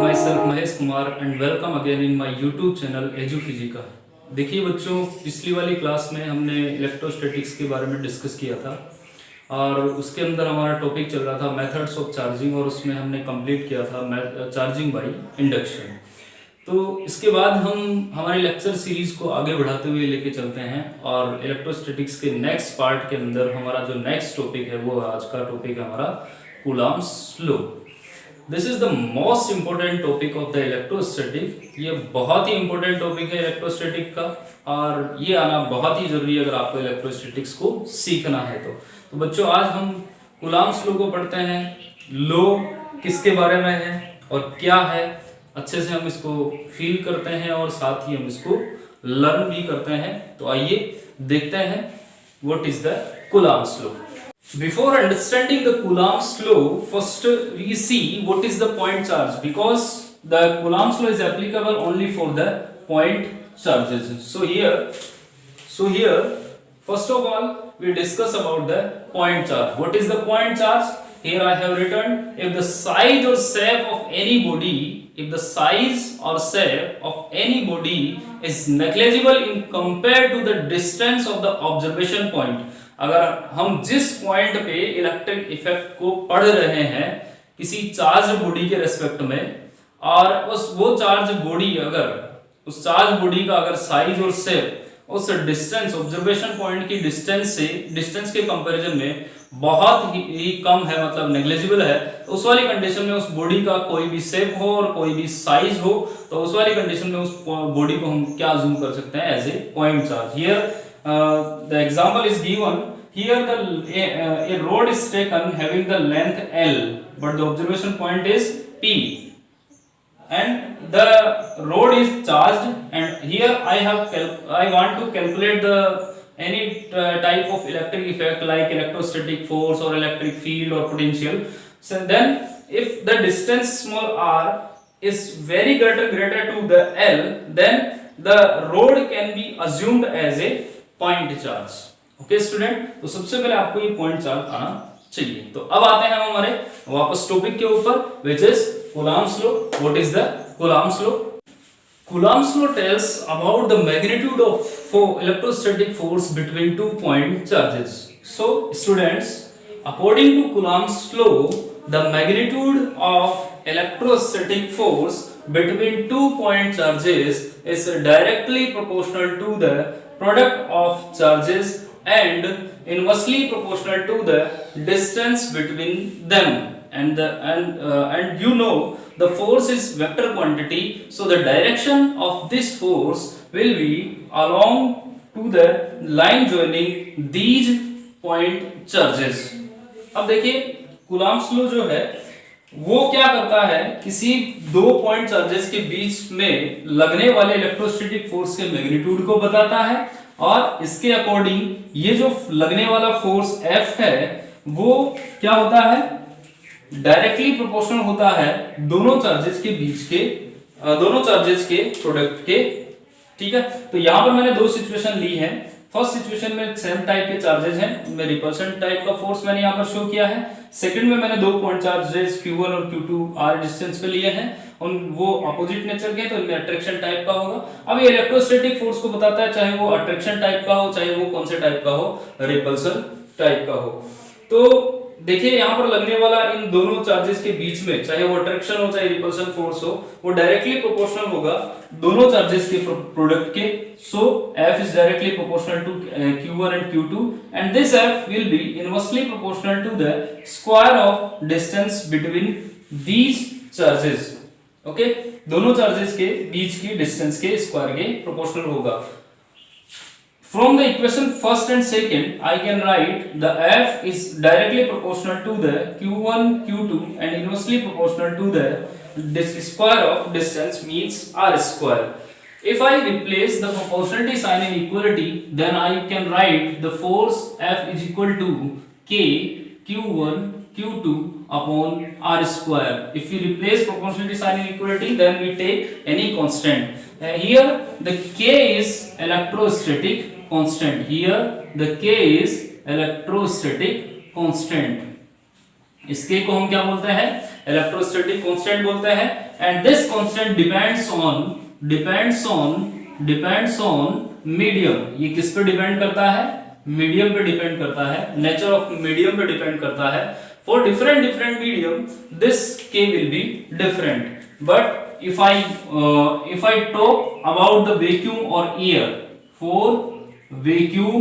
My self Mahesh Kumar and welcome again in my YouTube channel Eduphysica. देखिए बच्चों, पिछली वाली क्लास में हमने इलेक्ट्रोस्टैटिक्स के बारे में डिस्कस किया था और उसके अंदर हमारा टॉपिक चल रहा था मेथड्स ऑफ चार्जिंग और उसमें हमने कंप्लीट किया था चार्जिंग बाय इंडक्शन। तो इसके बाद हम हमारी लेक्चर सीरीज को आगे बढ़ाते हुए लेके चलते हैं और इलेक्ट्रोस्टैटिक्स के नेक्स्ट पार्ट के अंदर हमारा जो नेक्स्ट टॉपिक है वो आज का टॉपिक है हमारा Coulomb's law. This is the most important topic of the electrostatic. ये बहुत ही इंपॉर्टेंट टॉपिक है इलेक्ट्रोस्टैटिक का और ये आना बहुत ही जरूरी है अगर आपको इलेक्ट्रोस्टैटिक्स को सीखना है तो बच्चों आज हम कूलम्ब्स लॉ को पढ़ते हैं। लॉ किसके बारे में है और क्या है, अच्छे से हम इसको फील करते हैं और साथ ही हम इसको लर्न भी करते हैं। तो आइए देखते हैं what is the Coulomb's law. Before understanding the Coulomb's law, first we see what is the point charge, because the Coulomb's law is applicable only for the point charges. So here first of all we discuss about the point charge. What is the point charge? Here I have written, if the size or shape of any body, if the size or shape of any body is negligible in compared to the distance of the observation point. अगर हम जिस point पे electric effect को पढ़ रहे हैं किसी charge body के रेस्पेक्ट में और वो चार्ज बॉडी अगर उस चार्ज बॉडी का अगर साइज और शेप उस डिस्टेंस ऑब्जर्वेशन पॉइंट की डिस्टेंस के कंपैरिजन में बहुत ही कम है, मतलब नेग्लिजिबल है, तो उस वाली कंडीशन में उस बॉडी का कोई भी शेप हो और कोई भी साइज हो तो उस वाली कंडीशन में उस बॉडी को हम क्या जूम कर सकते हैं as a point charge. Here the example is given. Here a rod is taken having the length L but the observation point is P and the rod is charged, and here I want to calculate the any type of electric effect like electrostatic force or electric field or potential. So then if the distance small r is very greater to the L, then the rod can be assumed as a point charge. Okay student, तो सबसे पहले आपको ये point charge आना चाहिए। तो अब आते हैं हम हमारे वापस टॉपिक के ऊपर, which is Coulomb's law. What is the Coulomb's law? Coulomb's law tells about the magnitude of electrostatic force between two point charges. So students, according to Coulomb's law the magnitude of electrostatic force between 2 point charges is directly proportional to the product of charges and inversely proportional to the distance between them, and you know the force is vector quantity, so the direction of this force will be along to the line joining these point charges। अब देखिए Coulomb's law जो है वो क्या करता है, किसी दो पॉइंट चार्जेस के बीच में लगने वाले इलेक्ट्रोस्टैटिक फोर्स के मैग्नीट्यूड को बताता है और इसके अकॉर्डिंग ये जो लगने वाला फोर्स F है वो क्या होता है, डायरेक्टली प्रोपोर्शनल होता है दोनों चार्जेस के प्रोडक्ट के। ठीक है, तो यहां पर मैंने दो सिचुएशन ली है। फर्स्ट सिचुएशन में सेम टाइप के चार्जेस हैं, उनमें रिपल्शन टाइप का फोर्स मैंने यहाँ पर शो किया है। सेकंड में मैंने दो पॉइंट चार्जेस Q1 और Q2 r डिस्टेंस पे लिए हैं, उन वो अपोजिट नेचर के, तो इनमें अट्रैक्शन टाइप का होगा। अब ये इलेक्ट्रोस्टैटिक फोर्स को बताता है, चाहे वो अट्रैक्शन टाइप का हो चाहे वो कौन से टाइप का हो, रिपल्सन टाइप का हो। तो देखिए यहाँ पर लगने वाला इन दोनों चार्जेस के बीच में, चाहे वो अट्रैक्शन हो चाहे रिपल्सन फोर्स हो, वो डायरेक्टली प्रोपोर्शनल होगा दोनों चार्जेस के प्रोडक्ट के। सो F is directly proportional to Q1 and Q2 and this F will be inversely proportional to the square of distance between these charges। Okay, दोनों charges के बीच की distance के स्क्वायर के proportional होगा। From the equation first and second, I can write the F is directly proportional to the Q1, Q2 and inversely proportional to the square of distance, means R square. If I replace the proportionality sign in equality, then I can write the force F is equal to K Q1 Q2 upon R square. If we replace proportionality sign in equality, then we take any constant. Here the K is electrostatic constant. Here the K is electrostatic constant. इस K को हम क्या बोलते हैं, electrostatic constant बोलते हैं। And this constant depends on medium. ये किस पे डिपेंड करता है? मीडियम पे डिपेंड करता है, नेचर ऑफ मीडियम पे डिपेंड करता है। For different medium this k will be different, but if I talk about the vacuum or air, for vacuum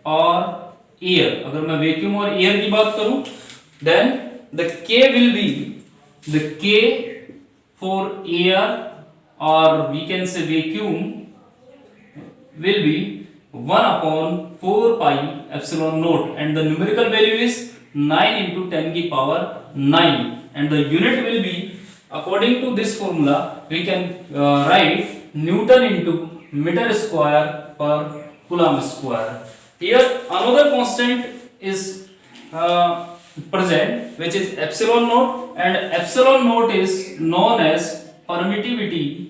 और air, अगर मैं vacuum और air की बात करूं, then the k will be the k for air or we can say vacuum will be 1 upon 4 pi epsilon naught, and the numerical value is 9 into 10 की power 9, and the unit will be, according to this formula we can write Newton into meter square per coulomb square. Here another constant is present, which is epsilon naught, and epsilon naught is known as permittivity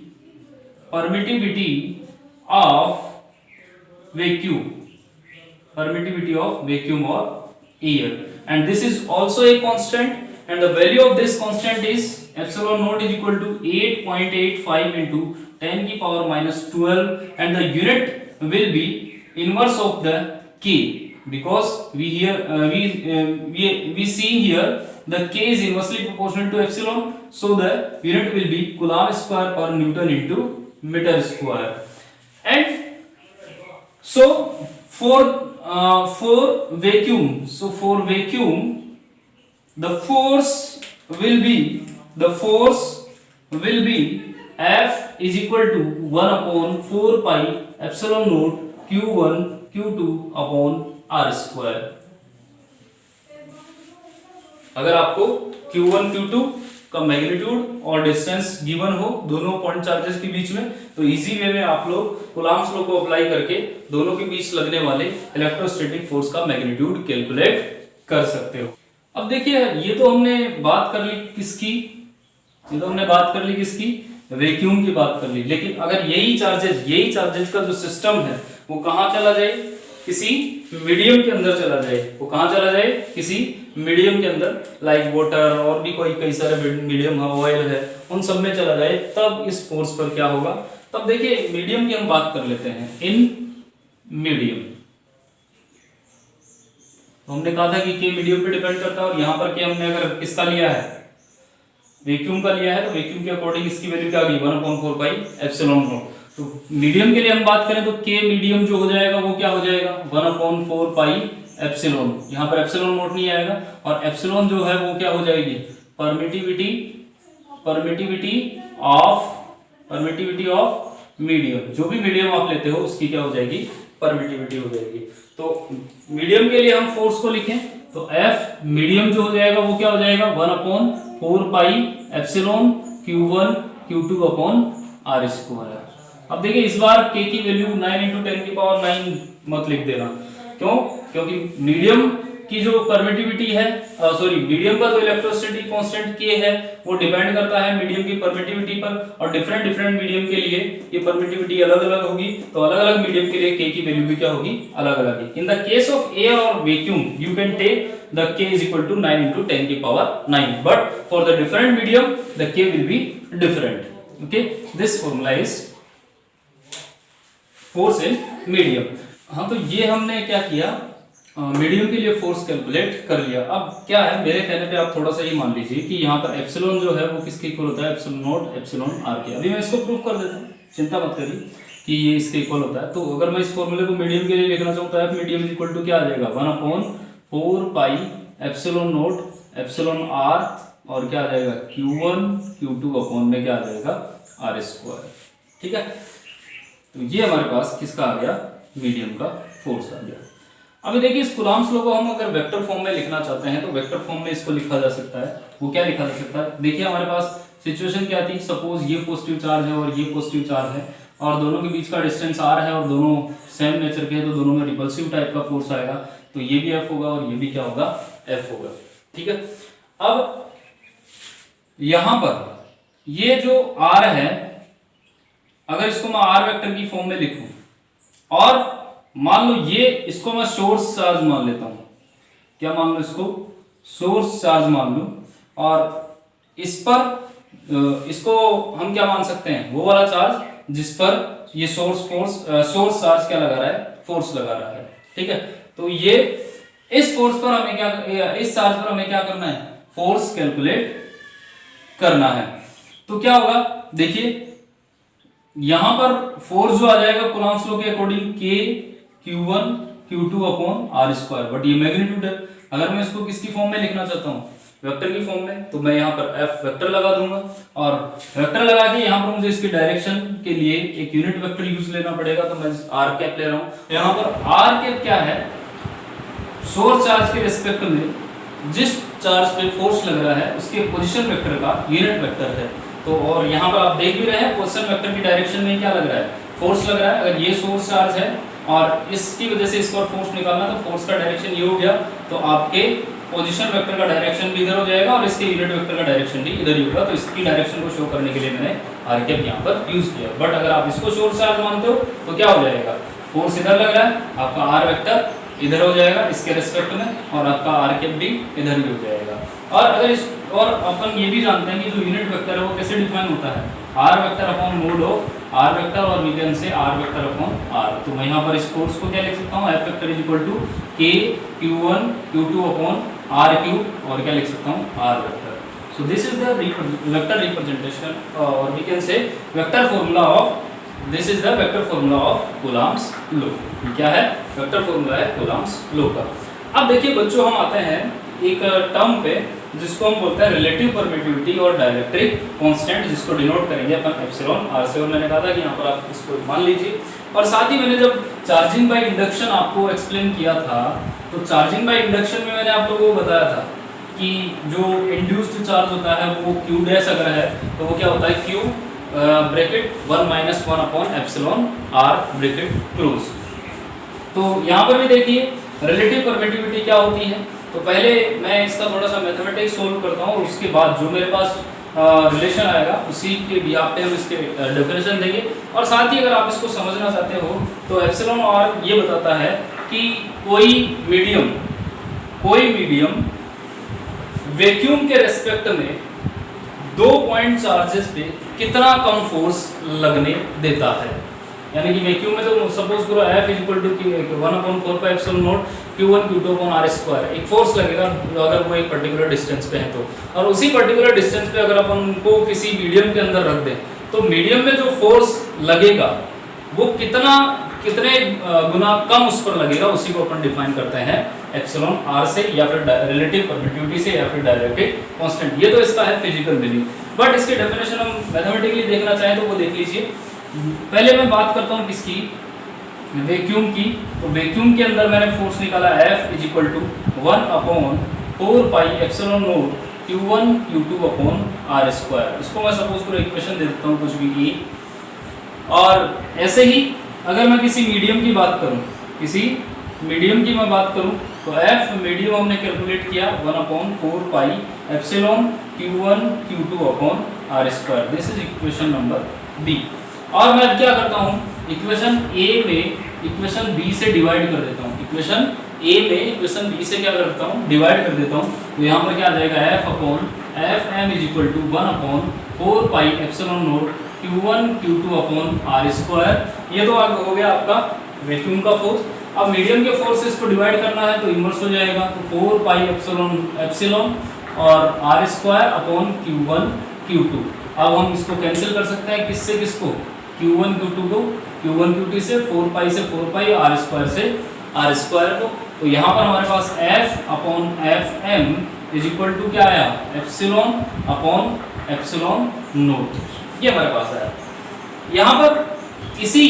of vacuum or air, and this is also a constant, and the value of this constant is epsilon naught is equal to 8.85 into 10 की power minus 12, and the unit will be inverse of the k, because we see here the k is inversely proportional to epsilon, so the unit will be coulomb square per newton into meter square. And so for vacuum the force will be F is equal to 1 upon 4 pi epsilon naught q1 q2 upon r square. अगर आपको q1 q2 का magnitude और distance given हो दोनों point charges के बीच में, तो easy way में आप लोग कूलम्ब्स लॉ को अप्लाई करके दोनों के बीच लगने वाले इलेक्ट्रोस्टैटिक फोर्स का मैग्नीट्यूड कैलकुलेट कर सकते हो। अब देखिए, ये तो हमने बात कर ली किसकी, वैक्यूम की बात कर ली। लेकिन अगर यही चार्जेस का जो सिस्टम है वो कहाँ चला जाए? किसी मीडियम के अंदर चला जाए। वो कहाँ चला जाए? किसी मीडियम के अंदर, लाइक वाटर और भी कई सारे मीडियम है, ऑयल है, उन सब में चला जाए, तब इस फोर्स पर क्या होगा? तब देखिए, मीडियम की हम बात कर लेते हैं। इन मीडियम हमने कहा था कि k मीडियम पे डिपेंड करता है, और यहाँ पर k हमने अगर किसका लिया है? वैक्यूम का लिया है, तो वैक्यूम के अकॉर्डिंग इसकी वैल्यू क्या आ गई? 1/4 पाई एप्सिलॉन नॉट। तो मीडियम के लिए हम बात करें तो k मीडियम जो हो जाएगा वो क्या हो जाएगा? 1/4 पाई एप्सिलॉन। यहाँ पर एप्सिलॉन नॉट नहीं आएगा, और एप्सिलॉन जो है वो क्या हो जाएगी? Permittivity of medium. जो भी मीडियम आप लेते हो उसकी क्या हो जाएगी? परमिटिविटी हो जाएगी। तो मीडियम के लिए हम फोर्स को लिखें तो F मीडियम जो हो जाएगा वो क्या हो जाएगा? 1/4 pi epsilon q1 q2 upon r square. अब देखिए, इस बार k की वैल्यू 9 into 10 की पावर 9 मत लिख देना। क्यों? क्योंकि मीडियम की जो परमिटिविटी है, मीडियम का जो इलेक्ट्रोस्टैटिक कांस्टेंट k है वो डिपेंड करता है मीडियम की परमिटिविटी पर, और डिफरेंट मीडियम के लिए ये परमिटिविटी अलग-अलग होगी। तो अलग-अलग मीडियम के लिए k की वैल्यू भी क्या होगी? अलग-अलग ही। In the case of air और vacuum you can take the k is equal to 9 into 10 की power 9, but for the different medium the k will be different. Okay, this formula is force in medium. हाँ, तो ये हमने क्या किया? Medium के लिए फोर्स कैलकुलेट कर लिया। अब क्या है, मेरे कहने पे आप थोड़ा सा ये मान लीजिए कि यहाँ पर एप्सिलॉन जो है वो किसके इक्वल होता है? एप्सिलॉन नॉट एप्सिलॉन आर के। अभी मैं इसको प्रूव कर देता हूँ, चिंता मत करिए कि ये इसके इक्वल होता है। तो अगर मैं इस फॉर्मूले को मीडियम के लिए लिखना चाहूँ तो एफ मीडियम इक्वल टू क्या आ जाएगा? 1/4 pi epsilon naught epsilon r, और क्या आ जाएगा? q1 q2 अपॉन में क्या आ जाएगा? r square. ठीक है, तो ये हमारे पास किसका आ गया? मीडियम का फोर्स आ गया। अभी देखिए, इस कूलम्ब्स लॉ को हम अगर वेक्टर फॉर्म में लिखना चाहते हैं तो वेक्टर फॉर्म में इसको लिखा जा सकता है। वो क्या लिखा जा सकता है? देखिए, हमारे पास सिचुएशन क्या थी? सपोज ये पॉजिटिव चार्ज है और ये पॉजिटिव चार्ज है, और दोनों के बीच का डिस्टेंस r है, और दोनों सेम नेचर के हैं, तो दोनों में रिपल्सिव टाइप का फोर्स आएगा। तो ये भी F होगा और ये भी क्या होगा? F होगा। ठीक है, अब यहां पर ये जो R है, अगर इसको मैं R वेक्टर की फॉर्म में लिखूं, और मान लो ये इसको मैं सोर्स चार्ज मान लेता हूं। क्या मान लो इसको? सोर्स चार्ज मान लूं, और इस पर इसको हम क्या मान सकते हैं, वो वाला चार्ज जिस पर ये सोर्स चार्ज क्या लगा रहा है, फोर्स लगा रहा है। ठीक है, तो ये इस फोर्स पर हमें क्या, इस चार्ज पर हमें क्या करना है, फोर्स कैलकुलेट करना है। तो क्या होगा, देखिए यहां पर फोर्स जो आ जाएगा कूलम्ब्स लॉ के according K Q1 Q2 upon r square, but ये मैग्नीट्यूड है। अगर मैं इसको किसकी फॉर्म में लिखना चाहता हूं, वेक्टर की फॉर्म में, तो मैं यहाँ पर F वेक्टर लगा दूंगा, और वेक्टर लगा के यहाँ पर मुझे इसकी डायरेक्शन के लिए एक यूनिट वेक्टर यूज लेना पड़ेगा, तो मैं R कैप ले रहा हूँ। यहाँ पर R कैप क्या है, सोर्स चार्ज के रिस्पेक्ट में जिस चार्ज पे फोर्स लग रहा है उसके पोजीशन वेक्टर का यूनिट वेक्टर है। तो और यहाँ पर आप देख भी रहे हैं पोजीशन वेक्टर की डायरेक्शन में क्या लग रहा है, फोर्स लग रहा है। अगर ये सोर्स चार्ज है और इसकी वजह से इस पर फोर्स निकालना, तो फोर्स का डायरेक्शन ये हो गया, तो आपके पोजीशन वेक्टर का डायरेक्शन भी इधर हो जाएगा और इसके यूनिट वेक्टर का डायरेक्शन भी इधर ही होगा। तो इसकी डायरेक्शन को शो करने के लिए मैंने आर कैप यहाँ पर यूज किया। बट अगर आप इसको सोर्स चार्ज मानते हो तो क्या हो जाएगा, फोर्स इधर लग रहा है, आपका आर वेक्टर इधर हो जाएगा इसके रिस्पेक्ट में, और आपका आर कैप भी इधर ही हो जाएगा। और अगर इस और अपन ये भी जानते हैं कि जो यूनिट वेक्टर है वो कैसे डिफाइन होता है, r vector upon mod of r vector, और we can say r vector upon r. तो मैं यहाँ पर इस फोर्स को क्या लिख सकता हूँ, F vector is equal to K Q1 Q2 upon r cube, और क्या लिख सकता हूँ, r vector. So this is the vector representation, और we can say vector formula of, this is the vector formula of Coulomb's law. क्या है, vector formula है Coulomb's law का। अब देखिए बच्चों, हम आते हैं एक टर्म पे जिसको हम बोलते हैं रिलेटिव परमिटिविटी और डाइलेक्ट्रिक कांस्टेंट, जिसको डिनोट करेंगे अपन एप्सिलॉन आर से। और मैंने कहा था कि यहाँ पर आप इसको मान लीजिए। और साथ ही मैंने जब चार्जिंग बाय इंडक्शन आपको एक्सप्लेन किया था, तो चार्जिंग बाय इंडक्शन में मैंने आप लोगों को बताया था कि जो इंड्यूस्ड चार्ज होता है वो Q डैश अगर है तो वो क्या होता है, Q bracket 1 - 1 upon epsilon R bracket close. तो यहाँ पर भी देखिए रिलेटिव परमिटिविटी क्या होती है। तो पहले मैं इसका थोड़ा सा मैथमेटिक्स सोल्व करता हूँ, और उसके बाद जो मेरे पास रिलेशन आएगा उसी के बिहाफ पे हम इसके डेफिनेशन देंगे। और साथ ही अगर आप इसको समझना चाहते हो तो एप्सिलॉन R ये बताता है कि कोई मीडियम वैक्यूम के रेस्पेक्ट में 2 पॉइंट चार्जेस पे कितना कम फोर्स लगने देता है। यानी कि वैक्यूम में तो सपोज करो F is equal to 1/4πε0 Q1 Q2 upon R square, एक फोर्स लगेगा अगर वो एक पर्टिकुलर डिस्टेंस पे है तो, और उसी पर्टिकुलर डिस्टेंस पे अगर अपन उनको किसी मीडियम के अंदर रख दें तो मीडियम में जो फोर्स लगेगा वो कितने गुना कम उस पर लगेगा, उसी को अपन डिफाइन करते हैं एप्सिलॉन R से, या फिर रिलेटिव परमिटिविटी से, या फिर डाइलेक्ट्रिक कांस्टेंट। ये तो इसका है फिजिकल मीनिंग, बट इसके डेफिनेशन हम मैथमेटिकली देखना चाहें तो वो देख लीजिए। पहले मैं बात करता हूँ किसकी, वैक्यूम की। तो वैक्यूम के अंदर मैंने फोर्स निकाला F is equal to 1/4πε0 Q1 Q2 upon R square. इसको मैं सपोज करो इक्वेशन दे देता हूँ कुछ भी E। और ऐसे ही अगर मैं किसी मीडियम की बात करूँ, तो F मीडियम हमने कैलकुलेट किया 1/4πε Q1 Q2 upon R square. This is equation number B। और मैं क्या करता हूँ, इक्वेशन A में इक्वेशन B से डिवाइड कर देता हूँ, इक्वेशन A में इक्वेशन B से क्या करता हूँ, डिवाइड कर देता हूँ। तो यहाँ पर क्या आ जाएगा, F/Fm is equal to 1/4πε0 Q1 Q2 upon R square. ये तो हो गया आपका वैक्यूम का फोर्स। अब मीडियम के फोर्सेस को डिवाइड करना है तो इनवर्स हो जाएगा, तो 4πε और R square upon Q1 Q2। अब हम इसको कैंसिल कर सकते हैं, किससे किसको, Q1 Q2 को, Q1 Q2 से 4π से 4π, R स्क्वायर से R स्क्वायर को। तो यहाँ पर हमारे पास F/Fm इज इक्वल टू क्या आया, एप्सिलॉन अपॉन एप्सिलॉन नोट, ये हमारे पास आया। यहाँ पर इसी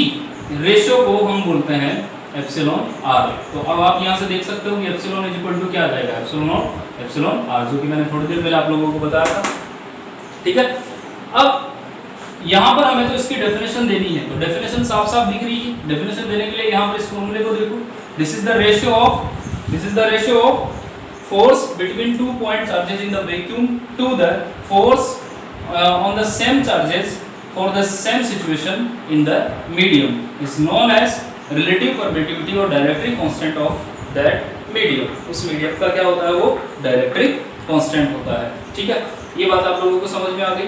रेशियो को हम बोलते हैं एप्सिलॉन R। तो अब आप यहाँ से देख सकते हो कि एप्सिलॉन इज इक्वल टू क्या आ जाएगा, एप्सिलॉन R, जो कि मैंने थोड़ी देर पहले आप लोगों को बताया था। ठीक है, अब यहाँ पर हमें तो इसकी डेफिनेशन देनी है, तो डेफिनेशन साफ साफ दिख रही है। डेफिनेशन देने के लिए यहाँ पर इस फॉर्मूले को देखो, this is the ratio of force between 2 point charges in the vacuum to the force on the same charges for the same situation in the medium is known as relative permittivity और dielectric constant of that medium, उस medium का क्या होता है, वो dielectric constant होता है। ठीक है, ये बात आप लोगों को समझ में आ गई।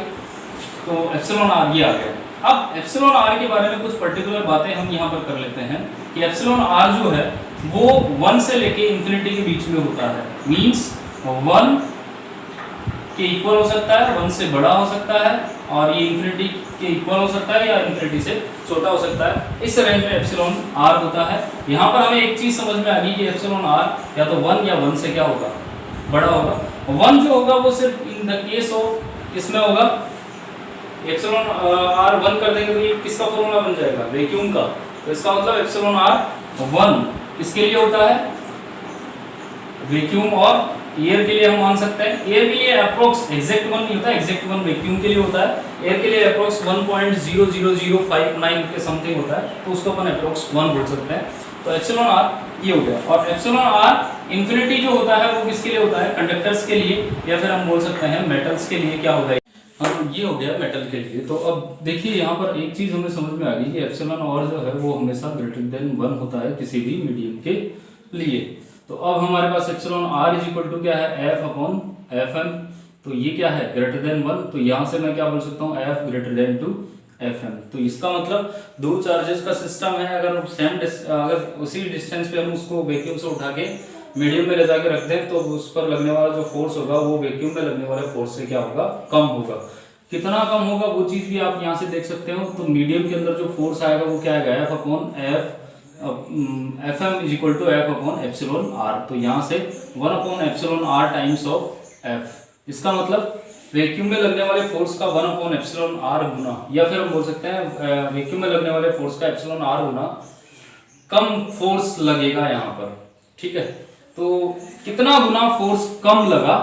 तो एप्सिलॉन आर ये आ गया। अब एप्सिलॉन आर के बारे में कुछ पर्टिकुलर बातें हम यहाँ पर कर लेते हैं कि एप्सिलॉन आर जो है वो 1 से लेके इंफिनिटी के बीच में होता है। मींस 1 के इक्वल हो सकता है, 1 से बड़ा हो सकता है, और ये इंफिनिटी के इक्वल हो सकता है या इंफिनिटी से छोटा हो सकता है। इस रेंज में एप्सिलॉन आर होता है। यहाँ पर हमें एक चीज समझ में आ गई कि एप्सिलॉन आर या तो 1 या 1 से क्या होगा, बड़ा होगा। 1 जो होगा वो सिर्फ इन द केस ऑफ किसमें होगा, एप्सिलॉन आर 1 कर देंगे तो ये किसका फॉर्मूला बन जाएगा, वैक्यूम का। तो इसका मतलब एप्सिलॉन आर 1 किसके लिए होता है, वैक्यूम। और एयर के लिए हम मान सकते हैं, एयर के लिए अप्रोक्स एग्जैक्ट 1 नहीं होता, एग्जैक्ट 1 वैक्यूम के लिए होता है। एयर के लिए अप्रोक्स 1.00059 के समथिंग होता है, तो उसको अपन अप्रोक्स 1 बोल सकते हैं। तो एप्सिलॉन आर ये हो गया। और एप्सिलॉन आर इंफिनिटी जो होता है वो किसके लिए होता है, कंडक्टर्स के लिए, या फिर हम बोल सकते हैं मेटल्स के लिए क्या होगा। हाँ, ये हो गया मेटल के लिए। तो अब देखिए यहाँ पर एक चीज हमें समझ में आ गई कि एप्सिलॉन आर जो है वो हमेशा ग्रेटर देन 1 होता है किसी भी मीडियम के लिए। तो अब हमारे पास epsilon r is equal to क्या है, एफ अपॉन एफ एम। तो ये क्या है, ग्रेटर देन 1। तो यहाँ से मैं क्या बोल सकता हूँ, F greater than to F m. तो इसका मतलब दो चार्जेस का सिस्टम है, अगर अगर उसी डिस्टेंस पे हम उसको वैक्यूम से उठा के मीडियम में ले जाके रख दें तो उस पर लगने वाला जो फोर्स होगा वो वैक्यूम में लगने वाले फोर्स से क्या होगा, कम होगा। कितना कम होगा वो चीज भी आप यहाँ से देख सकते हो। तो मीडियम के अंदर जो फोर्स आएगा वो क्या आएगा, F upon F m is equal to F upon epsilon r. तो यहाँ से 1 upon epsilon r times of F. इसका मतलब वैक्यूम में लगने वाले फोर्स का 1 अपॉन एप्सिलॉन आर गुना, या फिर हम बोल सकते हैं वैक्यूम में लगने वाले फोर्स का एप्सिलॉन आर गुना कम फोर्स लगेगा यहाँ पर। ठीक है, तो कितना गुना फोर्स कम लगा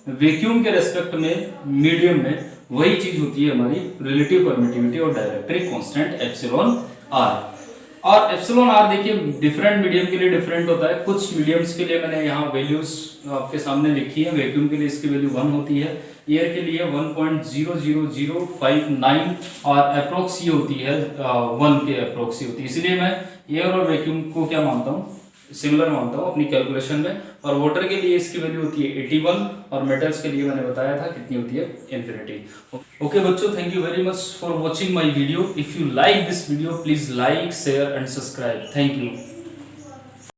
वैक्यूम के रेस्पेक्ट में मीडियम में, वही चीज होती है हमारी रिलेटिव परमिटिविटी और डाइलेक्ट्रिक कांस्टेंट एप्सिलॉन आर। और एप्सिलॉन आर देखिए डिफरेंट मीडियम के लिए डिफरेंट होता है। कुछ मीडियम्स के लिए मैंने यहाँ वैल्यूज आपके सामने लिखी है। वैक्यूम के लिए इसकी वैल्यू 1 होती है, एयर के लिए 1.00059 और अप्रोक्स ये होती है 1 के अप्रोक्स होती है। इसलिए मैं एयर और वैक्यूम को क्या मानता हूँ, सिमिलर मानता हूँ अपनी कैलकुलेशन में। और वाटर के लिए इसकी वैल्यू होती है 81 और मेटल्स के लिए मैंने बताया था कितनी होती है, इन्फिनिटी। ओके बच्चों, thank you very much for watching my video. If you like this video please like, share and subscribe. Thank you.